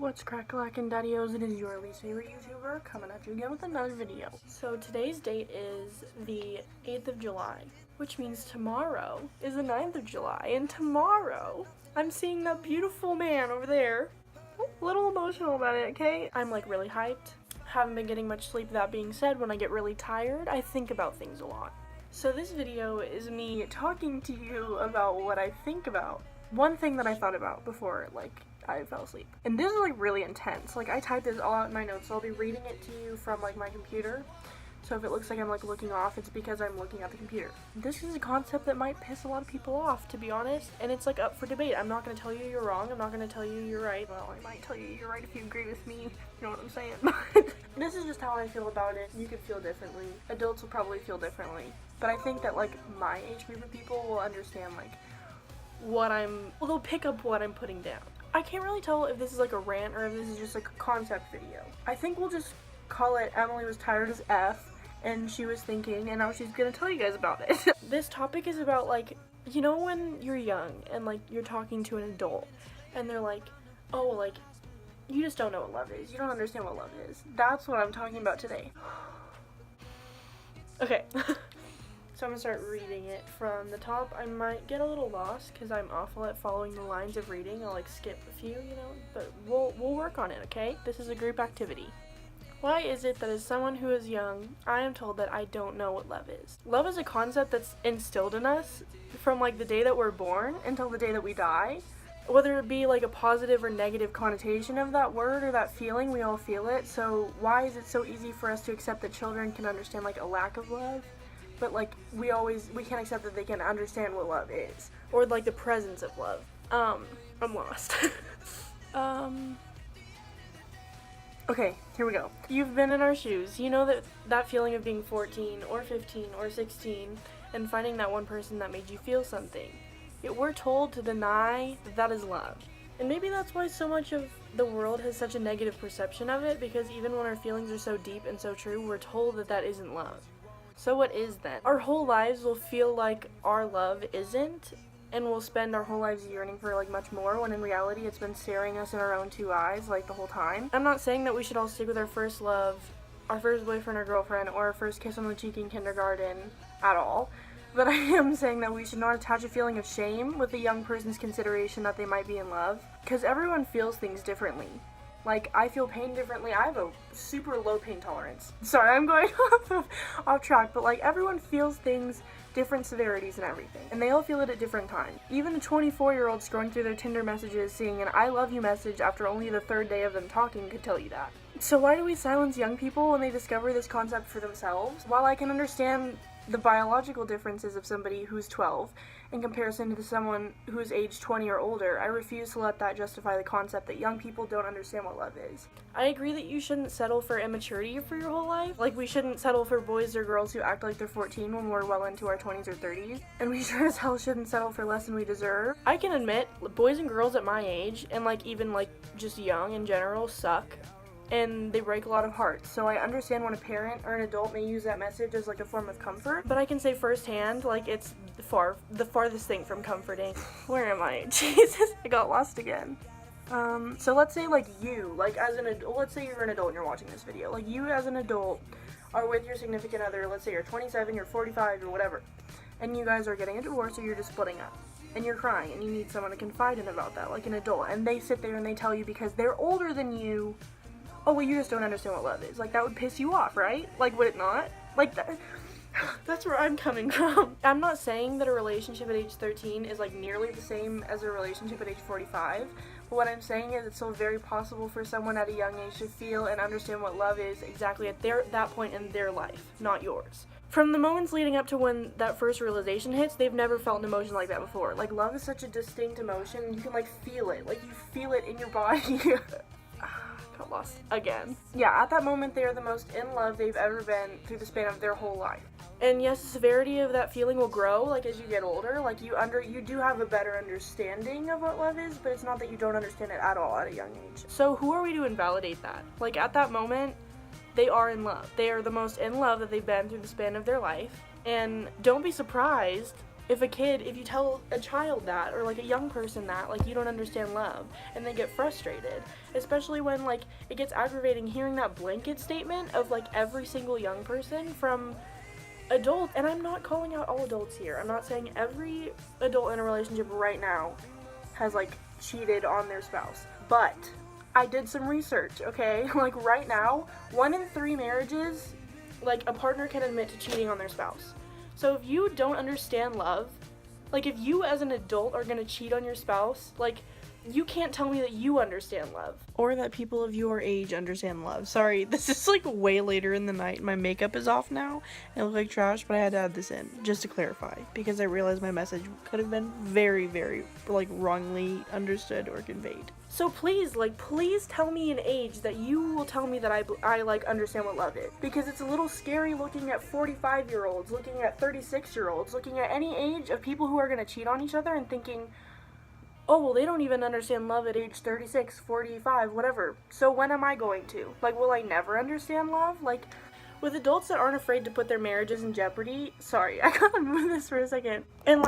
What's crack-a-lackin' daddy-os? It is your least favorite YouTuber coming at you again with another video. So today's date is the 8th of July, which means tomorrow is the 9th of July, and tomorrow I'm seeing that beautiful man over there. A little emotional about it, okay? I'm like really hyped. Haven't been getting much sleep. That being said, when I get really tired, I think about things a lot. So this video is me talking to you about what I think about. One thing that I thought about before, I fell asleep. And this is, really intense. I typed this all out in my notes, so I'll be reading it to you from, my computer. So if it looks like I'm, looking off, it's because I'm looking at the computer. This is a concept that might piss a lot of people off, to be honest, and it's, up for debate. I'm not going to tell you you're wrong. I'm not going to tell you you're right. Well, I might tell you you're right if you agree with me. You know what I'm saying? But this is just how I feel about it. You could feel differently. Adults will probably feel differently. But I think that, my age group of people will understand, they'll pick up what I'm putting down. I can't really tell if this is a rant or if this is just a concept video. I think we'll just call it Emily was tired as F and she was thinking and now she's gonna tell you guys about it. This topic is about you know when you're young and you're talking to an adult and they're oh, you just don't know what love is. You don't understand what love is. That's what I'm talking about today. Okay. So I'm gonna start reading it from the top. I might get a little lost because I'm awful at following the lines of reading. I'll skip a few, but we'll work on it, okay? This is a group activity. Why is it that as someone who is young, I am told that I don't know what love is? Love is a concept that's instilled in us from the day that we're born until the day that we die. Whether it be a positive or negative connotation of that word or that feeling, we all feel it. So why is it so easy for us to accept that children can understand a lack of love? But we can't accept that they can understand what love is. Or the presence of love. I'm lost. Okay, here we go. You've been in our shoes. You know that feeling of being 14 or 15 or 16 and finding that one person that made you feel something. Yet we're told to deny that is love. And maybe that's why so much of the world has such a negative perception of it, because even when our feelings are so deep and so true, we're told that that isn't love. So what is then? Our whole lives will feel like our love isn't, and we'll spend our whole lives yearning for much more, when in reality it's been staring us in our own two eyes the whole time. I'm not saying that we should all stick with our first love, our first boyfriend or girlfriend, or our first kiss on the cheek in kindergarten at all, but I am saying that we should not attach a feeling of shame with a young person's consideration that they might be in love, because everyone feels things differently. I feel pain differently. I have a super low pain tolerance. Sorry, I'm going off track, but everyone feels things, different severities and everything. And they all feel it at different times. Even a 24-year-old scrolling through their Tinder messages seeing an I love you message after only the third day of them talking could tell you that. So why do we silence young people when they discover this concept for themselves? While I can understand the biological differences of somebody who's 12 in comparison to someone who's age 20 or older, I refuse to let that justify the concept that young people don't understand what love is. I agree that you shouldn't settle for immaturity for your whole life. We shouldn't settle for boys or girls who act like they're 14 when we're well into our 20s or 30s. And we sure as hell shouldn't settle for less than we deserve. I can admit, boys and girls at my age, and even just young in general, suck. And they break a lot of hearts. So I understand when a parent or an adult may use that message as a form of comfort, but I can say firsthand, it's the farthest thing from comforting. Where am I? Jesus, I got lost again. So let's say you, as an adult, let's say you're an adult and you're watching this video. You as an adult are with your significant other, let's say you're 27, you're 45, or whatever, and you guys are getting a divorce or you're just splitting up. And you're crying and you need someone to confide in about that, an adult, and they sit there and they tell you because they're older than you, oh, well, you just don't understand what love is. That would piss you off, right? Would it not? That's where I'm coming from. I'm not saying that a relationship at age 13 is, nearly the same as a relationship at age 45. But what I'm saying is it's still very possible for someone at a young age to feel and understand what love is exactly at that point in their life, not yours. From the moments leading up to when that first realization hits, they've never felt an emotion like that before. Love is such a distinct emotion, and you can, feel it. You feel it in your body. Got lost again. Yeah, at that moment they are the most in love they've ever been through the span of their whole life. And yes, the severity of that feeling will grow as you get older. You do have a better understanding of what love is, but it's not that you don't understand it at all at a young age. So who are we to invalidate that? At that moment, they are in love. They are the most in love that they've been through the span of their life. And don't be surprised if you tell a child that, or like a young person that, like, you don't understand love, and they get frustrated, especially when, like, it gets aggravating hearing that blanket statement of, like, every single young person from adults. And I'm not calling out all adults here. I'm not saying every adult in a relationship right now has, like, cheated on their spouse, but I did some research, okay? Like, right now, 1 in 3 marriages, like, a partner can admit to cheating on their spouse. So if you don't understand love, like, if you as an adult are gonna cheat on your spouse, like, you can't tell me that you understand love. Or that people of your age understand love. Sorry, this is, like, way later in the night. My makeup is off now, and I look like trash, but I had to add this in, just to clarify, because I realized my message could have been very, very, like, wrongly understood or conveyed. So please, like, please tell me an age that you will tell me that I like, understand what love is. Because it's a little scary looking at 45-year-olds, looking at 36-year-olds, looking at any age of people who are gonna cheat on each other and thinking, oh, well, they don't even understand love at age 36, 45, whatever. So when am I going to? Like, will I never understand love? Like, with adults that aren't afraid to put their marriages in jeopardy, sorry, I gotta move this for a second. And,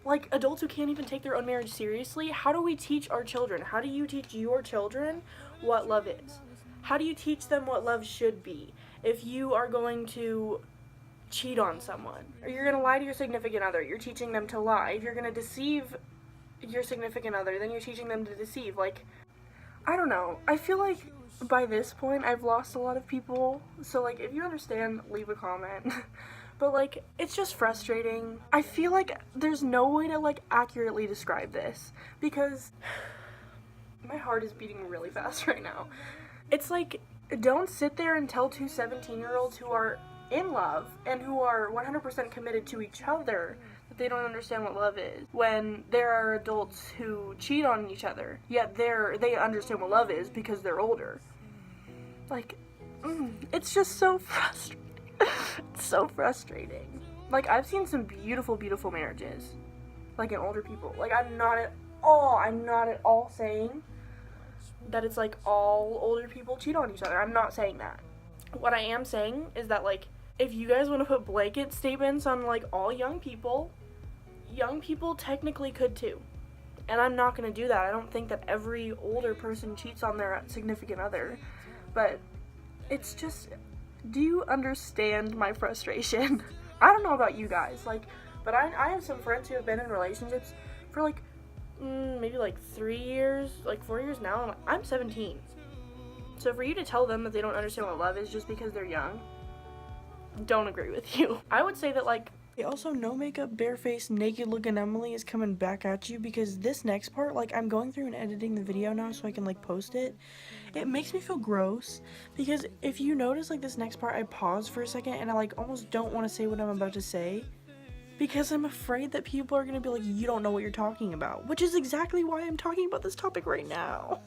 like adults who can't even take their own marriage seriously, how do we teach our children? How do you teach your children what love is? How do you teach them what love should be if you are going to cheat on someone? Or you're gonna lie to your significant other, you're teaching them to lie. If you're gonna deceive your significant other, then you're teaching them to deceive. Like, I don't know. I feel like by this point I've lost a lot of people. So, like, if you understand, leave a comment. But, like, it's just frustrating. I feel like there's no way to, like, accurately describe this, because my heart is beating really fast right now. It's like, don't sit there and tell 2 17-year-olds who are in love and who are 100% committed to each other that they don't understand what love is, when there are adults who cheat on each other, yet they understand what love is because they're older. Like, it's just so frustrating. It's so frustrating. Like, I've seen some beautiful, beautiful marriages, like, in older people. Like, I'm not at all saying that it's, like, all older people cheat on each other. I'm not saying that. What I am saying is that, like, if you guys want to put blanket statements on, like, all young people technically could too. And I'm not going to do that. I don't think that every older person cheats on their significant other. But it's just, do you understand my frustration? I don't know about you guys, like, but I have some friends who have been in relationships for, like, maybe, like, 3 years, like, 4 years now, and I'm 17. So for you to tell them that they don't understand what love is just because they're young, don't agree with you. I would say that, like, also, no makeup, barefaced, naked looking Emily is coming back at you, because this next part, like, I'm going through and editing the video now so I can, like, post it. It makes me feel gross, because if you notice, like, this next part, I pause for a second and I, like, almost don't want to say what I'm about to say, because I'm afraid that people are gonna be like, you don't know what you're talking about, which is exactly why I'm talking about this topic right now.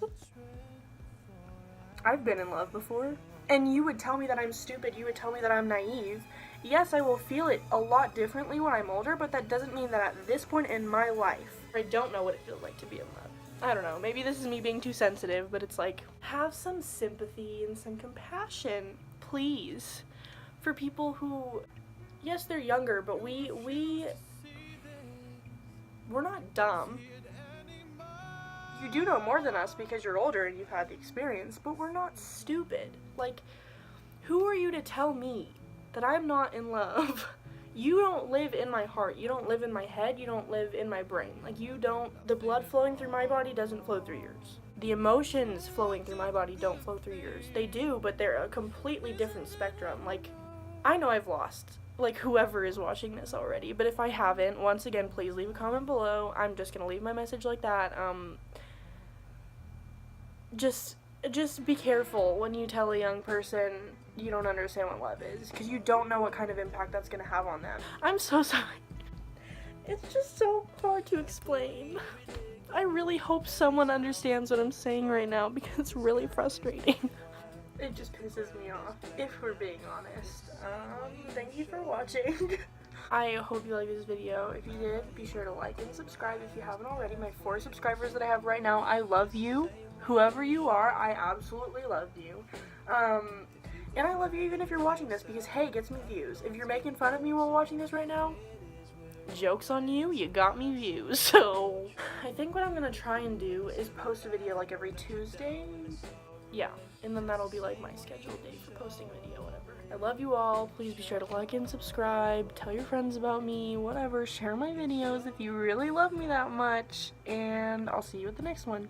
I've been in love before, and you would tell me that I'm stupid, you would tell me that I'm naive. Yes, I will feel it a lot differently when I'm older, but that doesn't mean that at this point in my life, I don't know what it feels like to be in love. I don't know, maybe this is me being too sensitive, but it's like, have some sympathy and some compassion, please, for people who, yes, they're younger, but we're not dumb. You do know more than us because you're older and you've had the experience, but we're not stupid. Like, who are you to tell me that I'm not in love? You don't live in my heart, you don't live in my head, you don't live in my brain. Like, you don't, the blood flowing through my body doesn't flow through yours. The emotions flowing through my body don't flow through yours. They do, but they're a completely different spectrum. Like, I know I've lost, like, whoever is watching this already, but if I haven't, once again, please leave a comment below. I'm just gonna leave my message like that. Just be careful when you tell a young person you don't understand what love is, because you don't know what kind of impact that's going to have on them. I'm so sorry. It's just so hard to explain. I really hope someone understands what I'm saying right now, because it's really frustrating. It just pisses me off, if we're being honest. Thank you for watching. I hope you liked this video. If you did, be sure to like and subscribe if you haven't already. My 4 subscribers that I have right now, I love you. Whoever you are, I absolutely love you. And I love you even if you're watching this, because, hey, it gets me views. If you're making fun of me while watching this right now, joke's on you, you got me views. So I think what I'm gonna try and do is post a video like every Tuesday. Yeah, and then that'll be like my scheduled day for posting a video, whatever. I love you all. Please be sure to like and subscribe, tell your friends about me, whatever. Share my videos if you really love me that much, and I'll see you at the next one.